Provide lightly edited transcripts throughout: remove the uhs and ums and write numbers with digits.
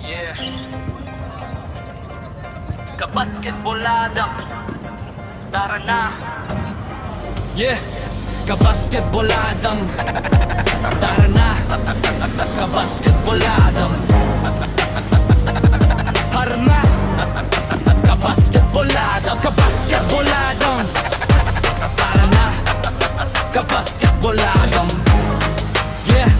Yeah. Kabasketbolada, tara na. Yeah, kabasketboladam. Tara na, kabasketboladam. Tara na, kabasketboladam. Kabasketboladam. Tara na, kabasketboladam. Yeah,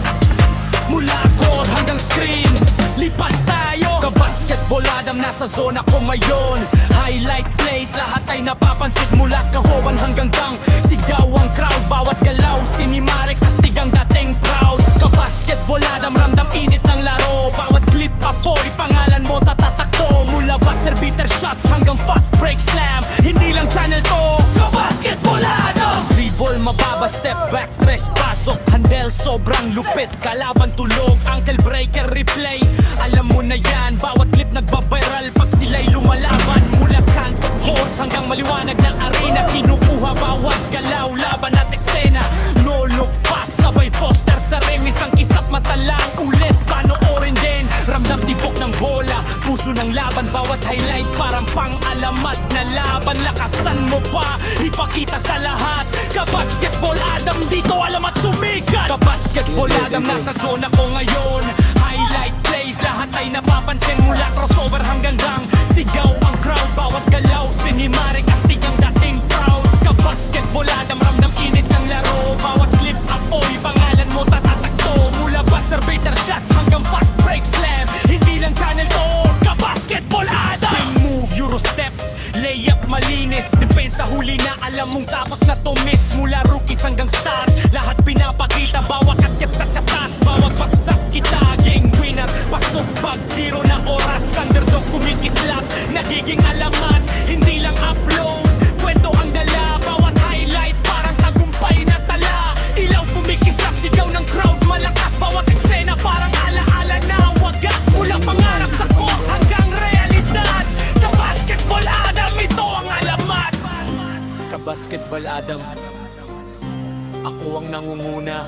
mula court hanggang screen, lipat tayo. Kabasketboladam, nasa zona ko ngayon. Highlight plays, lahat ay napapansin. Mula kahowan hanggang dang, sigaw ang crowd. Bawat galaw, sinimare, kastig ang dating proud. Kabasketboladam, ramdam init ng laro. Bawat clip apoy, pangalan mo tatatakto. Mula buzzer beater shots hanggang fast break slam, hindi lang channel to. Kabasketboladam. Dribble, mababa, step back, tres pasok. Handle, sobrang lupit, kalaban tulog. Ankle breaker, replay, alam mo na yan. Bawat clip nagbabiral pag sila'y lumalaban. Mula kanto courts hanggang maliwanag ng arena, kinukuha bawat galaw, laban at eksena. No look pass, sabay poster sa rim. Isang kisap mata lang, ulit panoorin din. Ramdam tibok ng bola, puso ng laban. Bawat highlight parang pang-alamat na laban. Lakasan mo pa, ipakita sa lahat. Kabasketboladam, dito alam at sumikat. Kabasketboladam, nasa zona ko ngayon. Highlight plays, lahat ay napapansin. Mula crossover hanggang dang, sigaw ang crowd. Bawat galaw, sinimare, kastig ang dating proud. Kabasketboladam, ramdam init ng laro. Bawat clip apoy, pangalan mo tatatakto. Mula buzzer beater shots hanggang fast break slam, hindi lang channel to. Kabasketboladam. Spin move, euro step, layup malinis. Depensa huli na, alam mong tapos na to miss. Mula rookies hanggang stars, lahat pinapakita. Bawat akyat sa tsatas, bawat bagsak kita. Game winner, pasok pag zero na oras. Underdog kumikislap, nagiging alamat. Hindi lang upload, kwento ang dala. Bawat highlight parang tagumpay na tala. Ilaw kumikislap, sigaw ng crowd malakas. Bawat eksena parang alaala na wagas. Mula pangarap sa court hanggang realidad. Kabasketboladam, ito ang alamat. Kabasketboladam, ako ang nangunguna.